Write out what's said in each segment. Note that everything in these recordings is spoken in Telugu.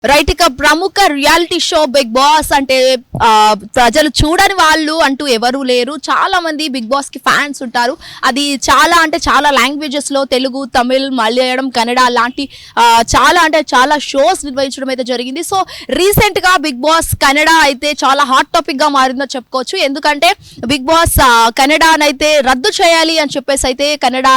రైట్. ఇక ప్రముఖ రియాలిటీ షో బిగ్ బాస్ అంటే ప్రజలు చూడని వాళ్ళు అంటూ ఎవరు లేరు. చాలా మంది బిగ్ బాస్ కి ఫ్యాన్స్ ఉంటారు. అది చాలా అంటే చాలా లాంగ్వేజెస్ లో తెలుగు, తమిళ్, మలయాళం, కన్నడ లాంటి చాలా షోస్ నిర్వహించడం అయితే జరిగింది. సో రీసెంట్ గా బిగ్ బాస్ కన్నడ అయితే చాలా హాట్ టాపిక్ గా మారిందని చెప్పుకోవచ్చు. ఎందుకంటే బిగ్ బాస్ కన్నడనైతే రద్దు చేయాలి అని చెప్పేసి అయితే కన్నడ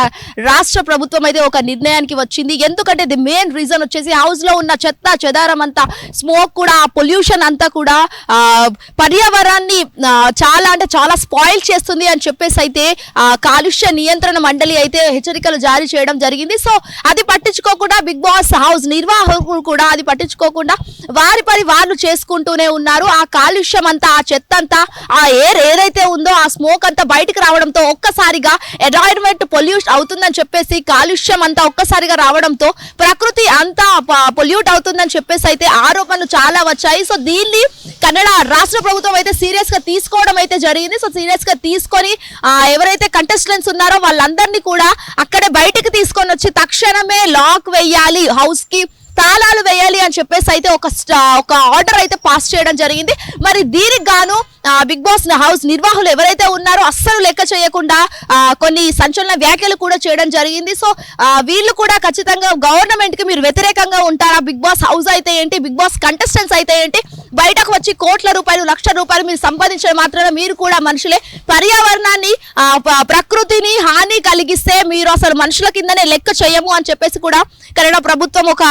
రాష్ట్ర ప్రభుత్వం అయితే ఒక నిర్ణయానికి వచ్చింది. ఎందుకంటే ది మెయిన్ రీజన్ వచ్చేసి హౌస్ లో ఉన్న చెత్త చెదారం అంతా, స్మోక్ కూడా, పొల్యూషన్ అంతా కూడా పర్యావరణాన్ని చాలా స్పాయిల్ చేస్తుంది అని చెప్పేసి అయితే కాలుష్య నియంత్రణ మండలి అయితే హెచ్చరికలు జారీ చేయడం జరిగింది. సో అది పట్టించుకోకుండా బిగ్ బాస్ హౌస్ నిర్వాహకులు కూడా అది పట్టించుకోకుండా వారి పని వాళ్ళు చేసుకుంటూనే ఉన్నారు. ఆ కాలుష్యం అంతా, ఆ చెత్త అంతా, ఆ ఎయిర్ ఏదైతే ఉందో ఆ స్మోక్ అంతా బయటకు రావడంతో ఒక్కసారిగా ఎన్వైరన్మెంట్ పొల్యూషన్ అవుతుందని చెప్పేసి, కాలుష్యం అంతా ఒక్కసారిగా రావడంతో ప్రకృతి అంతా పొల్యూట్ అవుతుందని చెప్పేసి అయితే ఆరోపణలు చాలా వచ్చాయి. సో దీన్ని కన్నడ రాష్ట్ర ప్రభుత్వం అయితే సీరియస్ గా తీసుకోవడం అయితే జరిగింది. సో సీరియస్ గా తీసుకొని ఎవరైతే కంటెస్టెంట్స్ ఉన్నారో వాళ్ళందరినీ కూడా అక్కడే బయటికి తీసుకొని వచ్చి తక్షణమే లాక్ వేయాలి, హౌస్ కి తాళాలు వేయాలి అని చెప్పేసి అయితే ఒక ఆర్డర్ అయితే పాస్ చేయడం జరిగింది. మరి దీనికి గాను బిగ్ బాస్ హౌస్ నిర్వాహకులు ఎవరైతే ఉన్నారో అస్సలు లెక్క చేయకుండా కొన్ని సంచలన వ్యాఖ్యలు కూడా చేయడం జరిగింది. సో వీళ్ళు కూడా ఖచ్చితంగా గవర్నమెంట్ కి మీరు వ్యతిరేకంగా ఉంటారా? బిగ్ బాస్ హౌస్ అయితే ఏంటి, బిగ్ బాస్ కంటెస్టెంట్స్ అయితే ఏంటి, బయటకు వచ్చి కోట్ల రూపాయలు, లక్షల రూపాయలు మీరు సంపాదించడం మాత్రమే మీరు కూడా మనుషులే, పర్యావరణాన్ని, ప్రకృతిని హాని కలిగిస్తే మీరు అసలు మనుషుల కిందనే లెక్క చేయము అని చెప్పేసి కూడా కన్నడ ప్రభుత్వం ఒక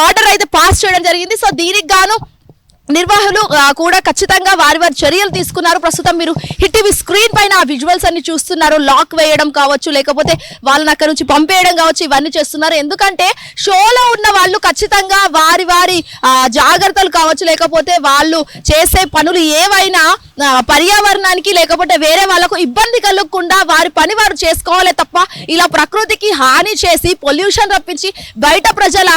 ఆర్డర్ అయితే పాస్ చేయడం జరిగింది. సో దీనికి గాను నిర్వాహకులు కూడా ఖచ్చితంగా వారి చర్యలు తీసుకున్నారు. ప్రస్తుతం మీరు హిట్ టీవీ స్క్రీన్ పైన ఆ విజువల్స్ అన్ని చూస్తున్నారు. లాక్ వేయడం కావచ్చు, లేకపోతే వాళ్ళని అక్కడ నుంచి పంపేయడం కావచ్చు, ఇవన్నీ చేస్తున్నారు. ఎందుకంటే షోలో ఉన్న వాళ్ళు ఖచ్చితంగా వారి జాగ్రత్తలు కావచ్చు, లేకపోతే వాళ్ళు చేసే పనులు ఏవైనా పర్యావరణానికి లేకపోతే వేరే వాళ్ళకు ఇబ్బంది కలగకుండా వారి పని వారు చేసుకోవాలి తప్ప ఇలా ప్రకృతికి హాని చేసి పొల్యూషన్ రప్పించి బయట ప్రజల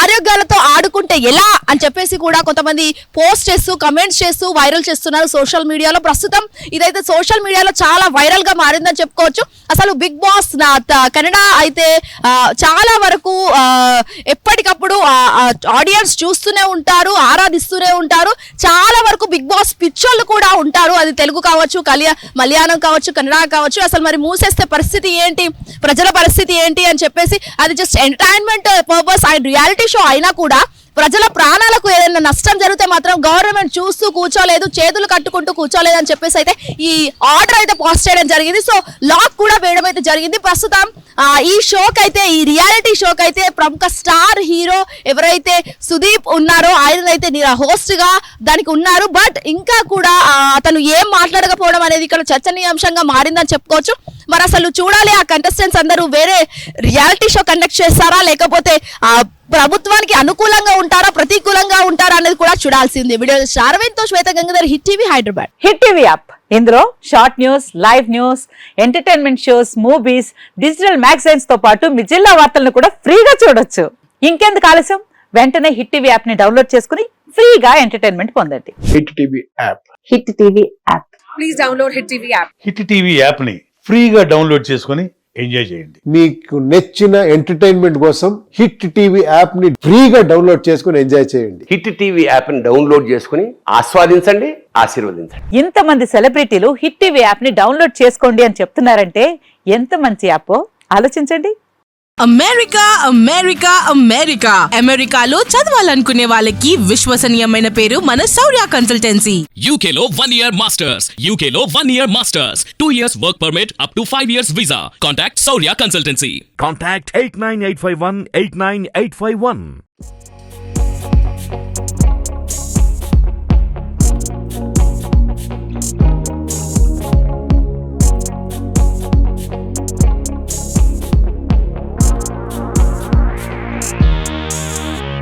ఆరోగ్యాలతో ఆడుకుంటే ఎలా అని చెప్పేసి కూడా కొంతమంది పోస్ట్ చేస్తూ, కమెంట్స్ చేస్తూ వైరల్ చేస్తున్నారు సోషల్ మీడియాలో. ప్రస్తుతం ఇదైతే సోషల్ మీడియాలో చాలా వైరల్ గా మారిందని చెప్పుకోవచ్చు. అసలు బిగ్ బాస్ కన్నడ అయితే చాలా వరకు ఎప్పటికప్పుడు ఆడియన్స్ చూస్తూనే ఉంటారు, ఆరాధిస్తూనే ఉంటారు. చాలా వరకు బిగ్ బాస్ పిచ్చోళ్ళు కూడా ఉంటారు. అది తెలుగు కావచ్చు, మలయాళం కావచ్చు, కన్నడ కావచ్చు. అసలు మరి మూసేస్తే పరిస్థితి ఏంటి, ప్రజల పరిస్థితి ఏంటి అని చెప్పేసి, అది just entertainment purpose and reality show అయినా కూడా ప్రజల ప్రాణాలకు ఏదైనా నష్టం జరిగితే మాత్రం గవర్నమెంట్ చూస్తూ కూర్చోలేదు, చేతులు కట్టుకుంటూ కూర్చోలేదు అని చెప్పేసి అయితే ఈ ఆర్డర్ అయితే పాస్ చేయడం జరిగింది. సో లాక్ కూడా వేయడం అయితే జరిగింది. ప్రస్తుతం ఈ షోకి అయితే, ఈ రియాలిటీ షోకి అయితే ప్రముఖ స్టార్ హీరో ఎవరైతే సుదీప్ ఉన్నారో ఆయనైతే హోస్ట్ గా దానికి ఉన్నారు. బట్ ఇంకా కూడా అతను ఏం మాట్లాడకపోవడం అనేది ఇక్కడ చర్చనీయాంశంగా మారిందని చెప్పుకోవచ్చు. మరి అసలు చూడాలి, ఆ కంటెస్టెంట్స్ అందరూ వేరే రియాలిటీ షో కండక్ట్ చేస్తారా, లేకపోతే ప్రభుత్వానికి అనుకూలంగా ఉంటారా, ప్రతికూలంగా ఉంటారా అనేది కూడా చూడాల్సింది. వీడియో అరవింద్ తో Shweta Gangadhar, hit TV Hyderabad. Hit TV app, ఇందులో short news, live news, entertainment shows, movies, digital magazines తో పాటు మీ జిల్లా వార్తలను కూడా ఫ్రీగా చూడొచ్చు. ఇంకెందుకు ఆలస్యం, వెంటనే హిట్ టీవీ యాప్ ని డౌన్లోడ్ చేసుకుని ఫ్రీగా ఎంటర్టైన్మెంట్ పొందండి. Hit TV app, hit TV app, please download hit TV app. Hit TV app ని ఫ్రీగా డౌన్లోడ్ చేసుకుని ఎంజాయ్ చేయండి. మీకు నచ్చిన ఎంటర్టైన్మెంట్ కోసం హిట్ టీవీ యాప్ ని ఫ్రీగా డౌన్లోడ్ చేసుకుని ఎంజాయ్ చేయండి. హిట్ టీవీ యాప్ ని డౌన్లోడ్ చేసుకుని ఆస్వాదించండి, ఆశీర్వదించండి. ఇంతమంది సెలబ్రిటీలు హిట్ టీవీ యాప్ ని డౌన్లోడ్ చేసుకోండి అని చెప్తున్నారంటే ఎంత మంచి యాప్ ఆలోచించండి. అమెరికా అమెరికాలో చదవాలనుకునే వాళ్ళకి విశ్వసనీయమైన పేరు మన శౌర్య కన్సల్టెన్సీ. UK లో 1 year masters, UK లో 1 year masters, 2 years work permit up to 5 years visa. Contact Saurya Consultancy. Contact 89851 89851.